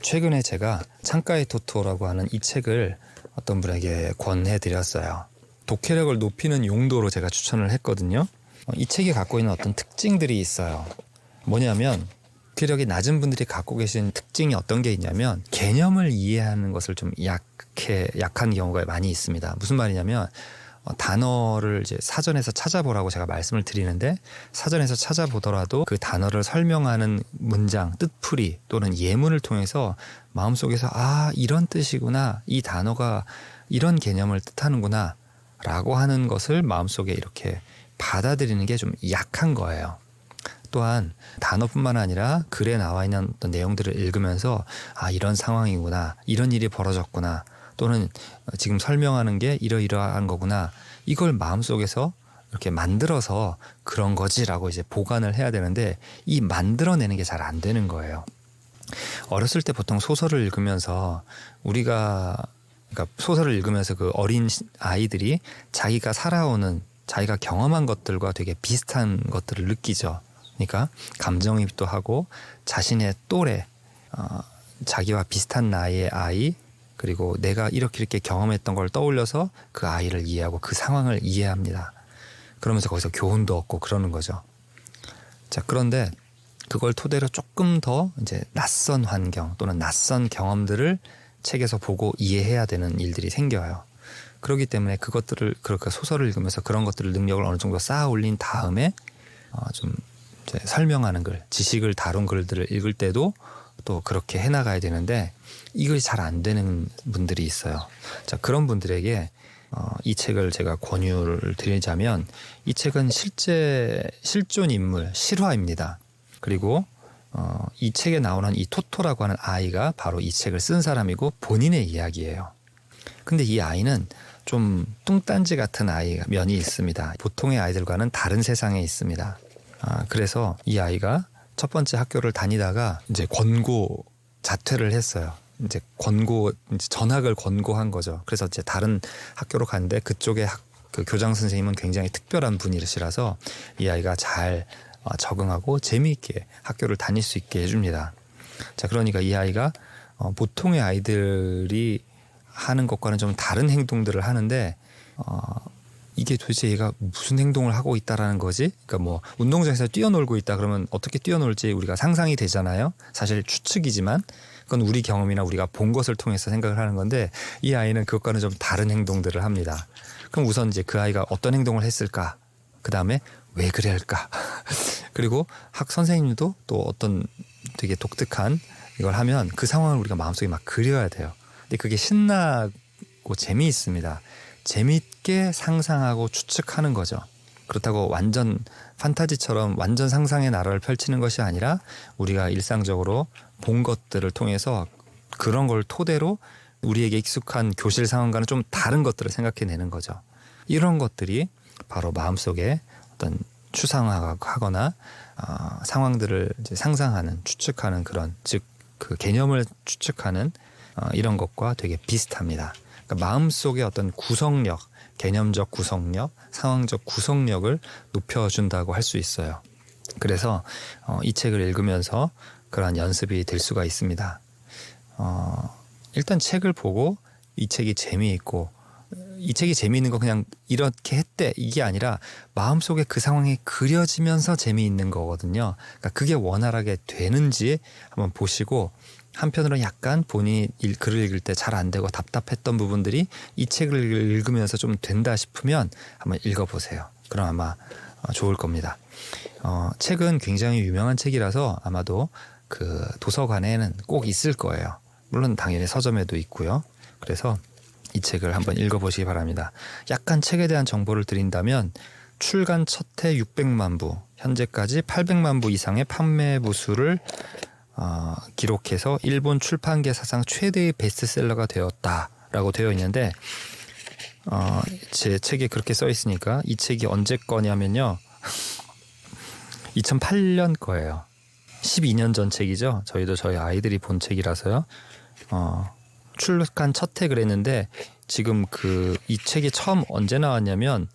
최근에 제가 창가의 토토라고 하는 이 책을 어떤 분에게 권해드렸어요. 독해력을 높이는 용도로 제가 추천을 했거든요. 이 책이 갖고 있는 어떤 특징들이 있어요. 뭐냐면 독해력이 낮은 분들이 갖고 계신 특징이 어떤 게 있냐면 개념을 이해하는 것을 좀 약한 경우가 많이 있습니다. 무슨 말이냐면 단어를 이제 사전에서 찾아보라고 제가 말씀을 드리는데 사전에서 찾아보더라도 그 단어를 설명하는 문장, 뜻풀이 또는 예문을 통해서 마음속에서 이런 뜻이구나, 이 단어가 이런 개념을 뜻하는구나 라고 하는 것을 마음속에 이렇게 받아들이는 게 좀 약한 거예요. 또한 단어뿐만 아니라 글에 나와 있는 어떤 내용들을 읽으면서 이런 상황이구나, 이런 일이 벌어졌구나, 또는 지금 설명하는 게 이러이러한 거구나, 이걸 마음속에서 이렇게 만들어서 그런 거지라고 이제 보관을 해야 되는데 이 만들어내는 게 잘 안 되는 거예요. 어렸을 때 보통 소설을 읽으면서 그러니까 소설을 읽으면서 그 어린 아이들이 자기가 살아오는, 자기가 경험한 것들과 되게 비슷한 것들을 느끼죠. 그러니까 감정이입도 하고 자신의 또래, 자기와 비슷한 나이의 아이, 그리고 내가 이렇게 경험했던 걸 떠올려서 그 아이를 이해하고 그 상황을 이해합니다. 그러면서 거기서 교훈도 얻고 그러는 거죠. 자, 그런데 그걸 토대로 조금 더 이제 낯선 환경 또는 낯선 경험들을 책에서 보고 이해해야 되는 일들이 생겨요. 그렇기 때문에 그것들을, 그러니까 소설을 읽으면서 그런 것들을 능력을 어느 정도 쌓아 올린 다음에 좀 이제 설명하는 글, 지식을 다룬 글들을 읽을 때도 또 그렇게 해나가야 되는데 이것이 잘 안 되는 분들이 있어요. 자, 그런 분들에게 이 책을 제가 권유를 드리자면 이 책은 실제 실존 인물 실화입니다. 그리고 이 책에 나오는 이 토토라고 하는 아이가 바로 이 책을 쓴 사람이고 본인의 이야기예요. 근데 이 아이는 좀 뚱딴지 같은 면이 있습니다. 보통의 아이들과는 다른 세상에 있습니다. 그래서 이 아이가 첫 번째 학교를 다니다가 이제 권고 자퇴를 했어요. 이제 전학을 권고한 거죠. 그래서 이제 다른 학교로 갔는데 그쪽에 그 교장 선생님은 굉장히 특별한 분이시라서 이 아이가 잘 적응하고 재미있게 학교를 다닐 수 있게 해줍니다. 자, 그러니까 이 아이가 보통의 아이들이 하는 것과는 좀 다른 행동들을 하는데 이게 도대체 얘가 무슨 행동을 하고 있다라는 거지? 그러니까 뭐 운동장에서 뛰어놀고 있다 그러면 어떻게 뛰어놀지 우리가 상상이 되잖아요. 사실 추측이지만 그건 우리 경험이나 우리가 본 것을 통해서 생각을 하는 건데 이 아이는 그것과는 좀 다른 행동들을 합니다. 그럼 우선 이제 그 아이가 어떤 행동을 했을까? 그 다음에 왜 그래야 할까? 그리고 학 선생님도 또 어떤 되게 독특한 이걸 하면 그 상황을 우리가 마음속에 막 그려야 돼요. 근데 그게 신나고 재미있습니다. 재미있게 상상하고 추측하는 거죠. 그렇다고 완전 판타지처럼 완전 상상의 나라를 펼치는 것이 아니라 우리가 일상적으로 본 것들을 통해서 그런 걸 토대로 우리에게 익숙한 교실 상황과는 좀 다른 것들을 생각해내는 거죠. 이런 것들이 바로 마음속에 어떤 추상화하거나 상황들을 이제 상상하는, 추측하는 그런, 즉 그 개념을 추측하는 이런 것과 되게 비슷합니다. 그러니까 마음속의 어떤 구성력, 개념적 구성력, 상황적 구성력을 높여준다고 할 수 있어요. 그래서 이 책을 읽으면서 그러한 연습이 될 수가 있습니다. 일단 책을 보고 이 책이 재미있고 이 책이 재미있는 거 그냥 이렇게 했대 이게 아니라 마음속에 그 상황이 그려지면서 재미있는 거거든요. 그러니까 그게 원활하게 되는지 한번 보시고 한편으로 약간 본인이 글을 읽을 때 잘 안 되고 답답했던 부분들이 이 책을 읽으면서 좀 된다 싶으면 한번 읽어보세요. 그럼 아마 좋을 겁니다. 책은 굉장히 유명한 책이라서 아마도 그 도서관에는 꼭 있을 거예요. 물론 당연히 서점에도 있고요. 그래서 이 책을 한번 읽어보시기 바랍니다. 약간 책에 대한 정보를 드린다면 출간 첫 해 600만 부, 현재까지 800만 부 이상의 판매 부수를 기록해서 일본 출판계 사상 최대의 베스트셀러가 되었다라고 되어 있는데 제 책에 그렇게 써 있으니까 이 책이 언제 거냐면요 2008년 거예요. 12년 전 책이죠. 저희도 저희 아이들이 본 책이라서요. 출간 첫 해 그랬는데 지금 이 책이 처음 언제 나왔냐면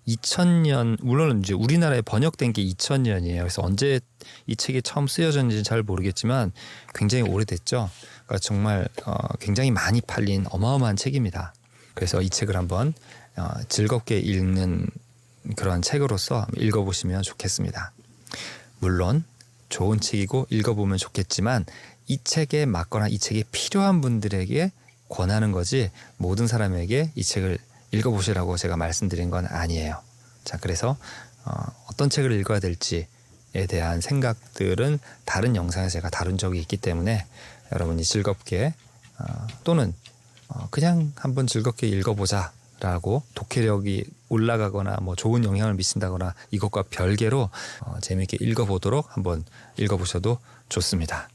2000년, 물론 이제 우리나라에 번역된 게 2000년이에요. 그래서 언제 이 책이 처음 쓰여졌는지 잘 모르겠지만 굉장히 오래됐죠. 그러니까 정말 굉장히 많이 팔린 어마어마한 책입니다. 그래서 이 책을 한번 즐겁게 읽는 그런 책으로서 읽어보시면 좋겠습니다. 물론 좋은 책이고 읽어보면 좋겠지만 이 책에 맞거나 이 책이 필요한 분들에게 권하는 거지 모든 사람에게 이 책을 읽어보시라고 제가 말씀드린 건 아니에요. 자, 그래서 어떤 책을 읽어야 될지에 대한 생각들은 다른 영상에서 제가 다룬 적이 있기 때문에 여러분이 즐겁게 또는 그냥 한번 즐겁게 읽어보자 라고 독해력이 올라가거나 뭐 좋은 영향을 미친다거나 이것과 별개로 재미있게 읽어보도록 한번 읽어보셔도 좋습니다.